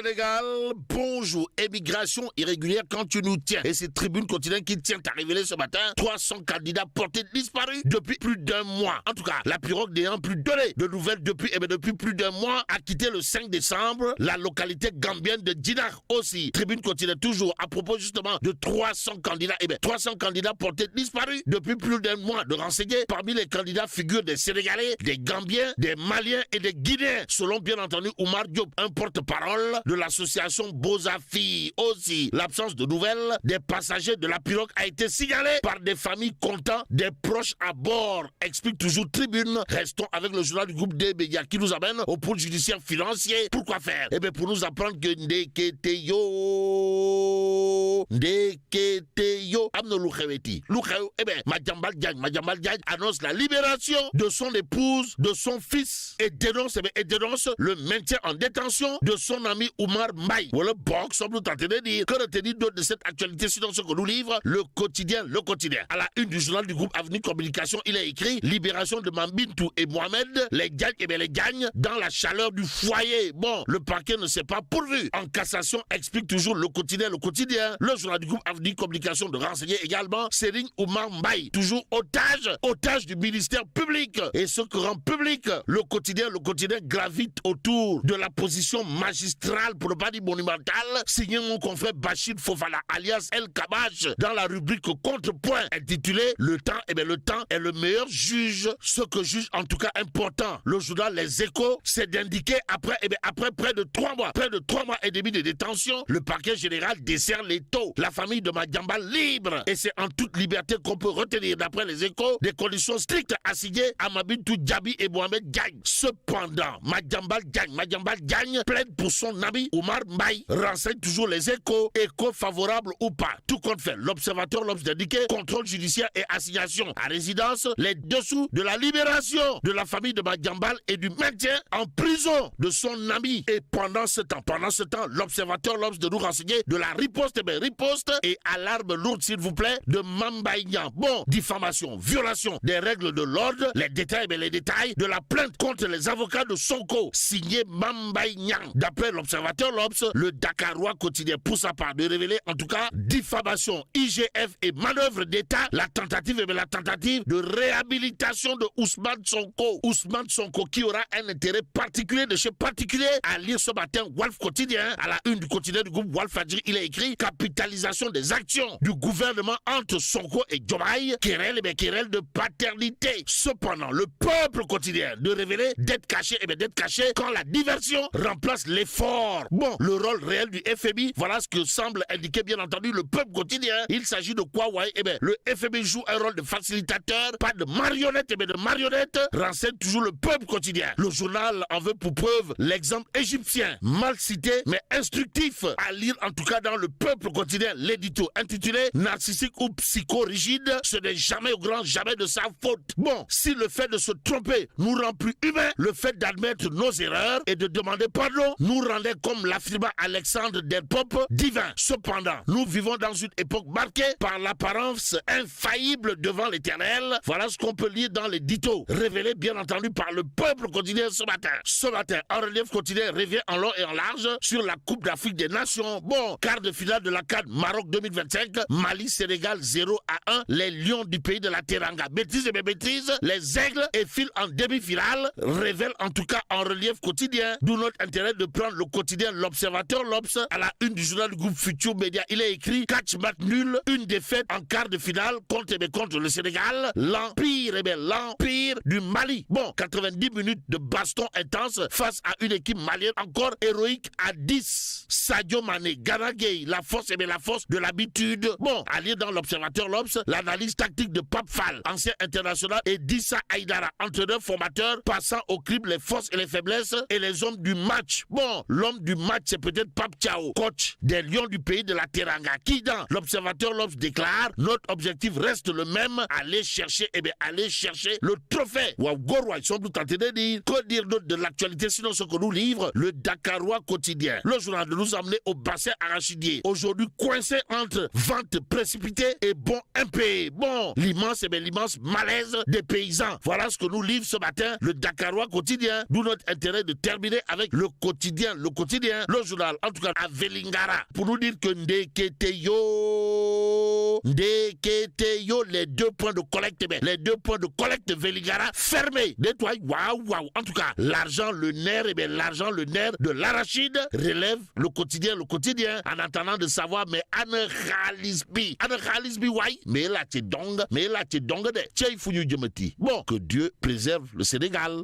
Sénégal, bonjour. Émigration irrégulière quand tu nous tiens. Et c'est Tribune quotidienne qui tient à révéler ce matin 300 candidats portés disparus depuis plus d'un mois. En tout cas, la pirogue n'ayant plus donné de nouvelles depuis plus d'un mois a quitté le 5 décembre la localité gambienne de Djinar aussi. Tribune quotidienne toujours à propos justement de 300 candidats. 300 candidats portés disparus depuis plus d'un mois. De renseigner, parmi les candidats figurent des Sénégalais, des Gambiens, des Maliens et des Guinéens. Selon bien entendu Oumar Diop, un porte-parole de l'association Bozafi. Aussi, l'absence de nouvelles des passagers de la pirogue a été signalée par des familles comptant des proches à bord. Explique toujours Tribune. Restons avec le journal du groupe des médias qui nous amène au pôle judiciaire financier. Pourquoi faire? Pour nous apprendre que Ndeketeyo, Amno Lukheweti, Madjambal Diagne annonce la libération de son épouse, de son fils et dénonce le maintien en détention de son ami Oumar Mbaye. Voilà, box, on nous tente de dire. Que retenir d'autre de cette actualité, sinon ce que nous livre le quotidien. À la une du journal du groupe Avenue Communication, il est écrit libération de Mambintou et Mohamed, les gagnent dans la chaleur du foyer. Bon, le parquet ne s'est pas pourvu. En cassation, explique toujours le quotidien. Le journal du groupe Avenue Communication de renseigner également Serigne Oumar Mbaye, toujours otage du ministère public. Et ce que rend public le quotidien gravite autour de la position magistrale, pour ne pas dire monumentale, signé mon confrère Bachir Fofana alias El Kabash dans la rubrique Contrepoint intitulée Le temps est le meilleur juge. Ce que juge en tout cas important le journal Les Échos, c'est d'indiquer après près de 3 mois et demi de détention, le parquet général dessert les taux. La famille de Madjambal libre, et c'est en toute liberté qu'on peut retenir d'après Les Échos des conditions strictes assignées à Mabintou Djabi et Mohamed Diagne. Cependant, Madjambal Diagne plaide pour son ami Oumar Mbaye. Renseigne toujours Les Échos, écho favorable ou pas. Tout compte fait, l'observateur l'obs indiqué, contrôle judiciaire et assignation à résidence, les dessous de la libération de la famille de Madjambal et du maintien en prison de son ami. Et pendant ce temps, l'observateur l'obs de nous renseigner de la riposte et alarme lourde s'il vous plaît de Mbaye Niang. Bon, diffamation, violation des règles de l'ordre, les détails de la plainte contre les avocats de Sonko, signé Mbaye Niang. D'après l'observateur l'obs, le Dakarois quotidien pour sa part de révéler en tout cas diffamation, IGF et manœuvre d'État, la tentative de réhabilitation de Ousmane Sonko qui aura un intérêt particulier de chez particulier. À lire ce matin Walf quotidien, à la une du quotidien du groupe Walf Fadjri, il est écrit capitalisation des actions du gouvernement entre Sonko et Diomaye, querelle de paternité. Cependant, le peuple quotidien de révéler d'être caché quand la diversion remplace l'effort. Bon, le rôle réel du FMI, voilà ce que semble indiquer bien entendu le peuple quotidien. Il s'agit de quoi, le FMI joue un rôle de facilitateur, pas de marionnette, de marionnette, renseigne toujours le peuple quotidien. Le journal en veut pour preuve l'exemple égyptien, mal cité mais instructif, à lire en tout cas dans le peuple quotidien, l'édito intitulé narcissique ou psychorigide, ce n'est jamais au grand jamais de sa faute. Bon, si le fait de se tromper nous rend plus humains, le fait d'admettre nos erreurs et de demander pardon nous rendait, comme l'affirma Alexandre Del Pope, divin. Cependant, nous vivons dans une époque marquée par l'apparence infaillible devant l'Éternel. Voilà ce qu'on peut lire dans l'édito, révélé bien entendu par le peuple quotidien ce matin. En relief quotidien revient en long et en large sur la Coupe d'Afrique des Nations. Bon, quart de finale de la CAN Maroc 2025, Mali-Sénégal 0-1, les Lions du pays de la Teranga maîtrisent les Aigles et filent en demi-finale, révèle en tout cas en relief quotidien, d'où notre intérêt de prendre le quotidien L'Observateur l'Obs à la une du journal du groupe Futur Média. Il est écrit 4 matchs nuls, une défaite en quart de finale contre le Sénégal, l'empire du Mali. Bon, 90 minutes de baston intense face à une équipe malienne encore héroïque à 10. Sadio Mané, Gana Gueye, la force de l'habitude. Bon, à lire dans l'Observateur l'Obs, l'analyse tactique de Pape Fall, ancien international, et d'Issa Aïdara, entraîneur formateur, passant au crible les forces et les faiblesses et les hommes du match. Bon, l'homme du match, c'est peut-être Pape Thiaw, coach des Lions du pays de la Teranga, qui dans l'Observateur l'Obs déclare: notre objectif reste le même, aller chercher le trophée. Waouh, Goroua, ils sont tout tentés de dire. Que dire d'autre de l'actualité, sinon ce que nous livre le Dakarois quotidien. Le journal de nous amener au bassin arachidier. Aujourd'hui coincé entre vente précipitée et bon impayé. Bon, l'immense malaise des paysans. Voilà ce que nous livre ce matin le Dakarois quotidien. D'où notre intérêt de terminer avec le quotidien quotidien, le journal, en tout cas à Vélingara, pour nous dire que Ndeketeyo, les 2 points de collecte, les 2 points de collecte de Vélingara fermés. Nettoie, waouh. En tout cas, l'argent, le nerf, l'argent, le nerf de l'arachide relève le quotidien, en attendant de savoir, mais Anne Khalisbi, ouais, mais là, t'es dong, de. Tiens, il faut nous dire, bon, que Dieu préserve le Sénégal.